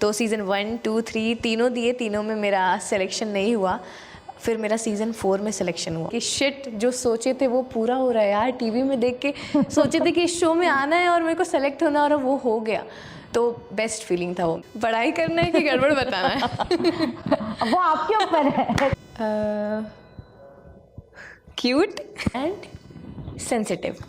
तो सीज़न 1, 2, 3 तीनों दिए, तीनों में मेरा सिलेक्शन नहीं हुआ। फिर मेरा सीज़न 4 में सिलेक्शन हुआ कि शिट, जो सोचे थे वो पूरा हो रहा है यार। टीवी में देख के सोचे थे कि इस शो में आना है और मेरे को सेलेक्ट होना, और वो हो गया। तो बेस्ट फीलिंग था वो। पढ़ाई करना है कि गड़बड़ बताना है वो आपके ऊपर है। Cute and sensitive.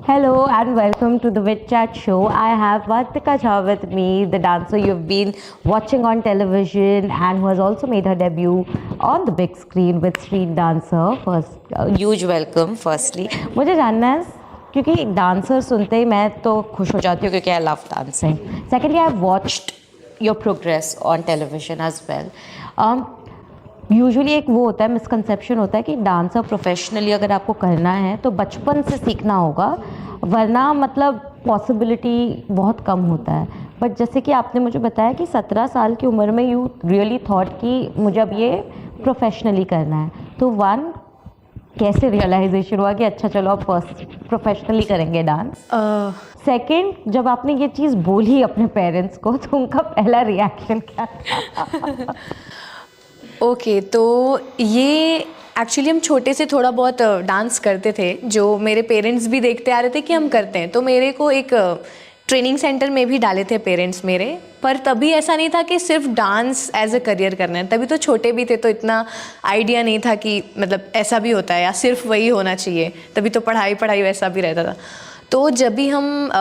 Hello and welcome to the Wit Chat show. I have Vartika Jha with me, the dancer you've been watching on television and who has also made her debut on the big screen with Street Dancer. First, huge welcome firstly. मुझे जानना है क्योंकि dancer सुनते ही मैं तो खुश हो जाती हूँ क्योंकि I love dancing. Secondly, I have watched your progress on television as well. Usually एक वो होता है, मिसकंसेप्शन होता है कि डांसर प्रोफेशनली अगर आपको करना है तो बचपन से सीखना होगा, वरना मतलब पॉसिबिलिटी बहुत कम होता है. बट जैसे कि आपने मुझे बताया कि 17 साल की उम्र में यू रियली थॉट कि मुझे अब ये प्रोफेशनली करना है. तो वन, कैसे रियलाइजेशन हुआ कि अच्छा चलो अब फर्स्ट प्रोफेशनली करेंगे डांस? सेकंड, जब आपने ये चीज़ बोली अपने पेरेंट्स को तो उनका पहला रिएक्शन क्या था? ओके, तो ये एक्चुअली हम छोटे से थोड़ा बहुत डांस करते थे, जो मेरे पेरेंट्स भी देखते आ रहे थे कि हम करते हैं. तो मेरे को एक ट्रेनिंग सेंटर में भी डाले थे पेरेंट्स मेरे. पर तभी ऐसा नहीं था कि सिर्फ डांस एज अ करियर करना है. तभी तो छोटे भी थे, तो इतना आइडिया नहीं था कि मतलब ऐसा भी होता है या सिर्फ वही होना चाहिए. तभी तो पढ़ाई पढ़ाई वैसा भी रहता था. तो जब भी हम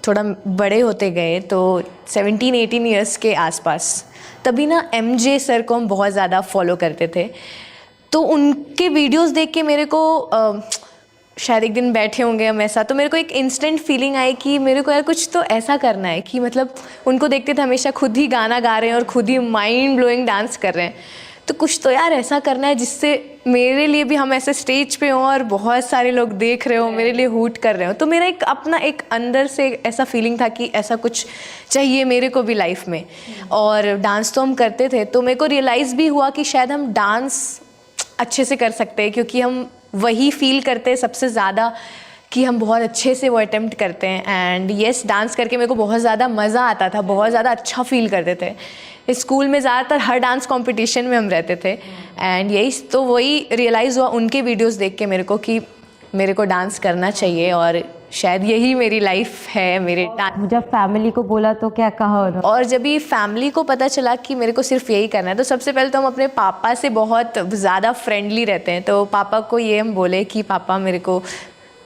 थोड़ा बड़े होते गए, तो 17-18 ईयर्स के आसपास, तभी ना MJ सर को हम बहुत ज़्यादा फॉलो करते थे. तो उनके वीडियोस देख के मेरे को शायद एक दिन बैठे होंगे हम ऐसा, तो मेरे को एक इंस्टेंट फीलिंग आई कि मेरे को यार कुछ तो ऐसा करना है कि मतलब उनको देखते थे हमेशा खुद ही गाना गा रहे हैं और खुद ही माइंड ब्लोइंग डांस कर रहे हैं. तो कुछ तो यार ऐसा करना है जिससे मेरे लिए भी हम ऐसे स्टेज पे हों और बहुत सारे लोग देख रहे हो, मेरे लिए हूट कर रहे हो. तो मेरा एक अपना एक अंदर से ऐसा फीलिंग था कि ऐसा कुछ चाहिए मेरे को भी लाइफ में. और डांस तो हम करते थे, तो मेरे को रियलाइज़ भी हुआ कि शायद हम डांस अच्छे से कर सकते हैं, क्योंकि हम वही फील करते हैं सबसे ज़्यादा कि हम बहुत अच्छे से वो अटेम्प्ट करते हैं. एंड येस, डांस करके मेरे को बहुत ज़्यादा मज़ा आता था, बहुत ज़्यादा अच्छा फील करते थे. स्कूल में ज़्यादातर हर डांस कंपटीशन में हम रहते थे. एंड यही तो वही रियलाइज़ हुआ उनके वीडियोस देख के मेरे को कि मेरे को डांस करना चाहिए और शायद यही मेरी लाइफ है. मेरे जब फैमिली को बोला तो क्या कहा उन्होंने? और जब भी फैमिली को पता चला कि मेरे को सिर्फ यही करना है, तो सबसे पहले तो हम अपने पापा से बहुत ज़्यादा फ्रेंडली रहते हैं. तो पापा को ये हम बोले कि पापा मेरे को,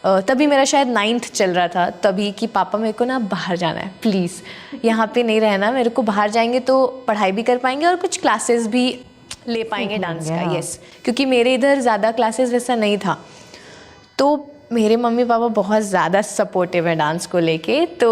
तभी मेरा शायद 9th चल रहा था तभी, कि पापा मेरे को ना बाहर जाना है, प्लीज़ यहाँ पे नहीं रहना. मेरे को बाहर जाएंगे तो पढ़ाई भी कर पाएंगे और कुछ क्लासेस भी ले पाएंगे डांस का. यस, क्योंकि मेरे इधर ज़्यादा क्लासेस वैसा नहीं था. तो मेरे मम्मी पापा बहुत ज़्यादा सपोर्टिव है डांस को लेके. तो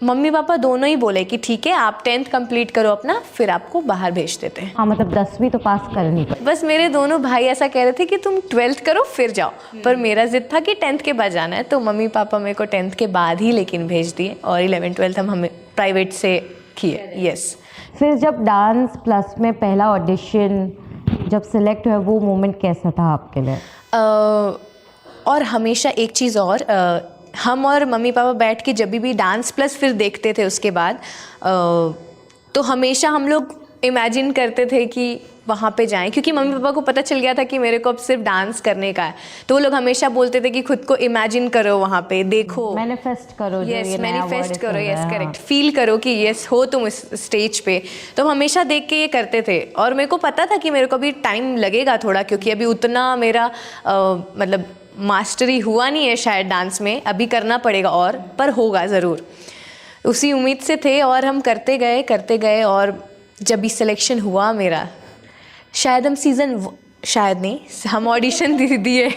मम्मी पापा दोनों ही बोले कि ठीक है, आप 10th कंप्लीट करो अपना, फिर आपको बाहर भेज देते हैं. हाँ, मतलब 10वीं तो पास करनी पड़ी. बस मेरे दोनों भाई ऐसा कह रहे थे कि तुम 12th करो फिर जाओ. पर मेरा जिद था कि 10th के बाद जाना है. तो मम्मी पापा मेरे को 10th के बाद ही लेकिन भेज दिए, और 11th-12th हम हमें प्राइवेट से किए. यस. फिर जब डांस प्लस में पहला ऑडिशन जब सिलेक्ट हुआ, वो मोमेंट कैसा था आपके लिए? और हमेशा एक चीज़ और, हम और मम्मी पापा बैठ के जब भी डांस प्लस फिर देखते थे उसके बाद, तो हमेशा हम लोग इमेजिन करते थे कि वहाँ पे जाएं, क्योंकि मम्मी पापा को पता चल गया था कि मेरे को अब सिर्फ डांस करने का है. तो वो लोग हमेशा बोलते थे कि खुद को इमेजिन करो, वहाँ पे देखो, मैनिफेस्ट करो. यस, मैनिफेस्ट करो. Yes, correct. फील करो कि यस हो तुम इस स्टेज पे. तो हम हमेशा देख के ये करते थे. और मेरे को पता था कि मेरे को अभी टाइम लगेगा थोड़ा, क्योंकि अभी उतना मेरा मतलब मास्टरी हुआ नहीं है शायद डांस में, अभी करना पड़ेगा और, पर होगा ज़रूर. उसी उम्मीद से थे और हम करते गए. और जब भी सिलेक्शन हुआ मेरा, शायद हम हम ऑडिशन दिए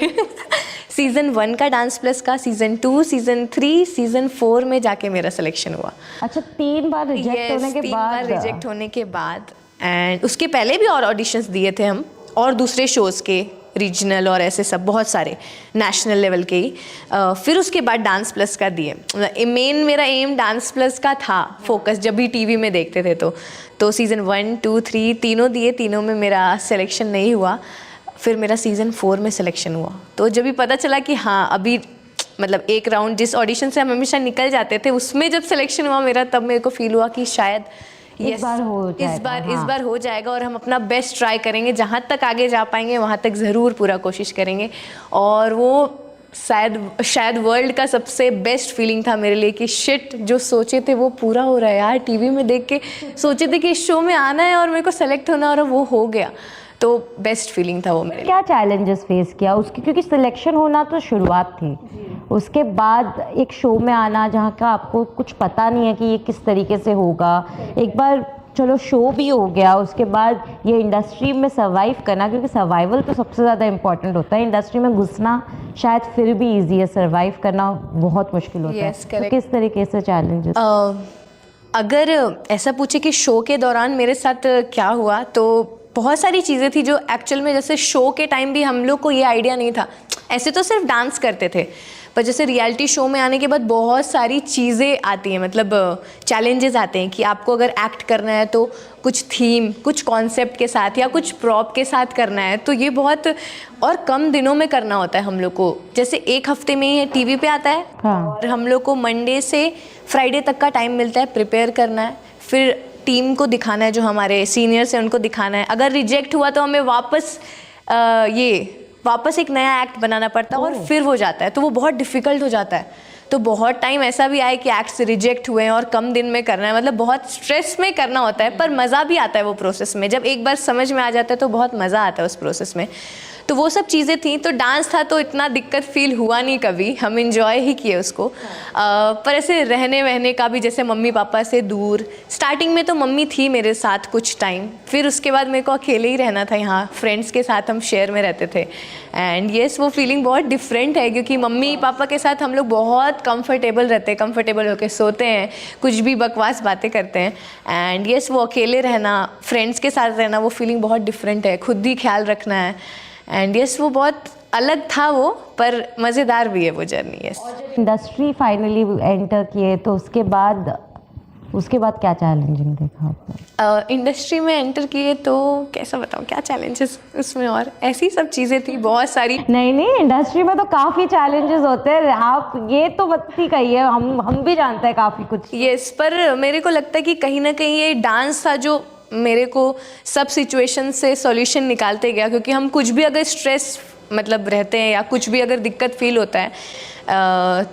सीज़न 1 का डांस प्लस का, सीज़न 2, सीज़न 3, सीज़न 4 में जाके मेरा सिलेक्शन हुआ. अच्छा, 3 बार रिजेक्ट होने के बाद? 3 बार रिजेक्ट होने के बाद. एंड उसके पहले भी और ऑडिशंस दिए थे हम, और दूसरे शोज़ के, रीजनल और ऐसे सब बहुत सारे नेशनल लेवल के ही. फिर उसके बाद डांस प्लस का दिए. मेन मेरा एम डांस प्लस का था, फोकस जब भी टीवी में देखते थे. तो सीज़न 1, 2, 3 तीनों दिए, तीनों में मेरा सिलेक्शन नहीं हुआ. फिर मेरा सीज़न 4 में सिलेक्शन हुआ। तो जब भी पता चला कि हाँ अभी मतलब एक राउंड जिस ऑडिशन से हम हमेशा निकल जाते थे उसमें जब सिलेक्शन हुआ मेरा, तब मेरे को फील हुआ कि शायद इस बार हो जाएगा, इस बार हो जाएगा और हम अपना बेस्ट ट्राई करेंगे, जहाँ तक आगे जा पाएंगे वहाँ तक ज़रूर पूरा कोशिश करेंगे। और वो शायद वर्ल्ड का सबसे बेस्ट फीलिंग था मेरे लिए कि शिट जो सोचे थे वो पूरा हो रहा है यार। टीवी में देख के सोचे थे कि इस शो में आना है और मेरे को सेलेक्ट होना और वो हो गया। तो बेस्ट फीलिंग था वो मेरे लिए। क्या चैलेंजेस फेस किया उसकी, क्योंकि सिलेक्शन होना तो शुरुआत थी, उसके बाद एक शो में आना जहाँ का आपको कुछ पता नहीं है कि ये किस तरीके से होगा। एक बार चलो शो भी हो गया, उसके बाद ये इंडस्ट्री में सर्वाइव करना, क्योंकि सर्वाइवल तो सबसे ज़्यादा इंपॉर्टेंट होता है। इंडस्ट्री में घुसना शायद फिर भी ईजी है, सर्वाइव करना बहुत मुश्किल होता Yes, है। तो किस तरीके से चैलेंजेस? अगर ऐसा पूछे कि शो के दौरान मेरे साथ क्या हुआ, तो बहुत सारी चीज़ें थी जो एक्चुअल में, जैसे शो के टाइम भी हम लोग को ये आइडिया नहीं था, ऐसे तो सिर्फ डांस करते थे, पर जैसे रियलिटी शो में आने के बाद बहुत सारी चीज़ें आती हैं, मतलब चैलेंजेस आते हैं कि आपको अगर एक्ट करना है तो कुछ थीम, कुछ कॉन्सेप्ट के साथ या कुछ प्रॉप के साथ करना है, तो ये बहुत और कम दिनों में करना होता है हम लोग को। जैसे एक हफ्ते में ही टीवी पे आता है और हम लोग को मंडे से फ्राइडे तक का टाइम मिलता है प्रिपेयर करना है, फिर टीम को दिखाना है, जो हमारे सीनियर्स हैं उनको दिखाना है। अगर रिजेक्ट हुआ तो हमें वापस एक नया एक्ट बनाना पड़ता है और फिर हो जाता है, तो वो बहुत डिफ़िकल्ट हो जाता है। तो बहुत टाइम ऐसा भी आया कि एक्ट्स रिजेक्ट हुए हैं और कम दिन में करना है, मतलब बहुत स्ट्रेस में करना होता है, पर मज़ा भी आता है वो प्रोसेस में। जब एक बार समझ में आ जाता है तो बहुत मज़ा आता है उस प्रोसेस में। तो वो सब चीज़ें थी। तो डांस था तो इतना दिक्कत फील हुआ नहीं कभी, हम इंजॉय ही किए उसको। पर ऐसे रहने वहने का भी, जैसे मम्मी पापा से दूर, स्टार्टिंग में तो मम्मी थी मेरे साथ कुछ टाइम, फिर उसके बाद मेरे को अकेले ही रहना था यहाँ, फ्रेंड्स के साथ हम शेयर में रहते थे। एंड येस, वो फीलिंग बहुत डिफरेंट है, क्योंकि मम्मी पापा के साथ हम लोग बहुत कंफर्टेबल रहते हैं, कंफर्टेबल होकर सोते हैं, कुछ भी बकवास बातें करते हैं। एंड येस, वो अकेले रहना, फ्रेंड्स के साथ रहना, वो फीलिंग बहुत डिफरेंट है, खुद ही ख्याल रखना है। एंड यस, वो बहुत अलग था वो, पर मज़ेदार भी है वो journey. Yes, industry finally enter किए तो उसके बाद क्या चैलेंजिंग देखा आपने? इंडस्ट्री में एंटर किए तो कैसा बताऊँ क्या चैलेंजेस उसमें, और ऐसी सब चीज़ें थी बहुत सारी। नहीं, इंडस्ट्री में तो काफ़ी चैलेंजेस होते हैं, आप ये तो मत ही कहिए, हम भी जानते हैं काफ़ी कुछ। यस, पर मेरे को लगता है कि कहीं ना कहीं ये डांस था जो मेरे को सब सिचुएशन से सॉल्यूशन निकालते गया। क्योंकि हम कुछ भी अगर स्ट्रेस मतलब रहते हैं या कुछ भी अगर दिक्कत फील होता है,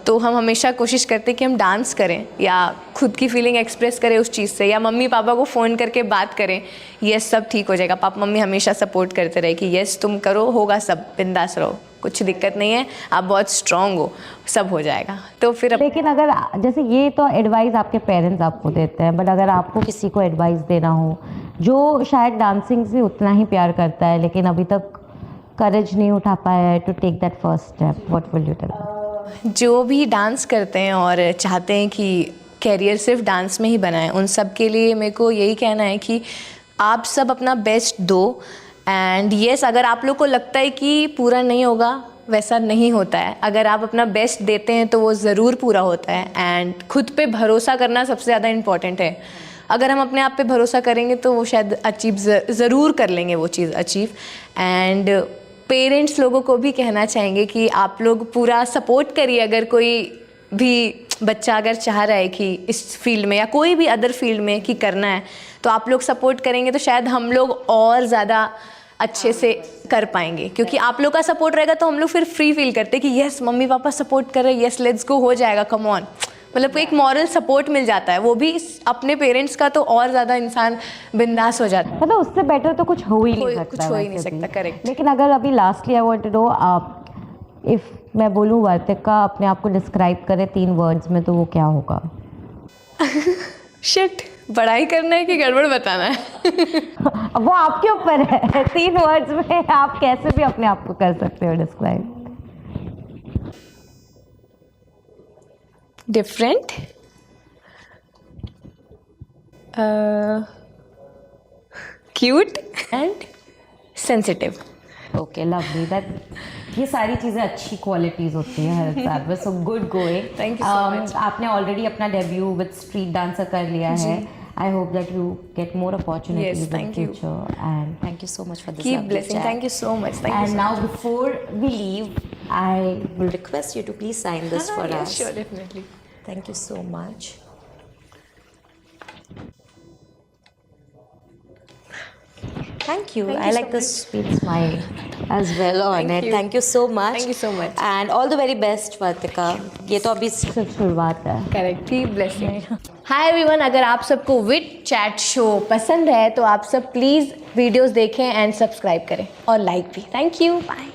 तो हम हमेशा कोशिश करते हैं कि हम डांस करें या खुद की फीलिंग एक्सप्रेस करें उस चीज़ से, या मम्मी पापा को फ़ोन करके बात करें, यस सब ठीक हो जाएगा। पापा मम्मी हमेशा सपोर्ट करते रहे कि यस तुम करो, होगा सब, बिंदास रहो, कुछ दिक्कत नहीं है, आप बहुत स्ट्रांग हो, सब हो जाएगा। तो फिर लेकिन अगर जैसे ये तो एडवाइस आपके पेरेंट्स आपको देते हैं, बट अगर आपको किसी को एडवाइस देना हो जो शायद डांसिंग से उतना ही प्यार करता है लेकिन अभी तक करेज नहीं उठा पाया है to take that first step, what will you tell? जो भी डांस करते हैं और चाहते हैं कि कैरियर सिर्फ डांस में ही बनाएं, उन सब के लिए मेरे को यही कहना है कि आप सब अपना बेस्ट दो। एंड येस, अगर आप लोग को लगता है कि पूरा नहीं होगा, वैसा नहीं होता है। अगर आप अपना बेस्ट देते हैं तो वो ज़रूर पूरा होता है। एंड खुद पे भरोसा करना सबसे ज़्यादा इम्पॉर्टेंट है। अगर हम अपने आप पे भरोसा करेंगे तो वो शायद अचीव ज़रूर कर लेंगे वो चीज़ अचीव। एंड पेरेंट्स लोगों को भी कहना चाहेंगे कि आप लोग पूरा सपोर्ट करिए। अगर कोई भी बच्चा अगर चाह रहा है कि इस फील्ड में या कोई भी अदर फील्ड में कि करना है, तो आप लोग सपोर्ट करेंगे तो शायद हम लोग और ज़्यादा अच्छे से कर पाएंगे। क्योंकि आप लोग का सपोर्ट रहेगा तो हम लोग फिर फ्री फील करते हैं कि यस मम्मी पापा सपोर्ट कर रहे हैं, यस लेट्स गो, हो जाएगा, कम ऑन। मतलब एक मॉरल सपोर्ट मिल जाता है, वो भी अपने पेरेंट्स का, तो और ज़्यादा इंसान बिंदास हो जाता है। मतलब उससे बेटर तो कुछ हो ही नहीं सकता, कुछ हो ही नहीं सकता, करेक्ट। लेकिन अगर अभी lastly I want to know, आप इफ़ मैं बोलूँ वार्तिका अपने आप को डिस्क्राइब करे 3 वर्ड्स में, तो वो क्या होगा? शिट, बड़ाई करना है कि गड़बड़ बताना है? वो आपके ऊपर है। 3 वर्ड्स में आप कैसे भी अपने आप को कर सकते हो describe. Different, cute and sensitive. Okay, lovely, that ये सारी चीज़ें अच्छी क्वालिटीज़ होती हैं हर साथ में। So good going. Thank you so much. आपने ऑलरेडी अपना डेब्यू विद स्ट्रीट डांसर कर लिया है। I hope that you get more opportunities in thank you. future. And thank you so much for this Keep lovely blessing. chat. Thank you so much. Thank you And so now before we leave, I will request you to please sign this for yes, us. sure, definitely. Thank you so much. Thank you. Thank I you like so the much. sweet smile as well on Thank it. you. Thank you so much. Thank you so much. And all the very best, Vartika. ये तो अभी सिर्फ शुरुआत है. Correct keep blessing hi everyone अगर आप सबको with chat show पसंद है तो आप सब प्लीज़ वीडियोस देखें एंड सब्सक्राइब करें और लाइक भी थैंक यू बाय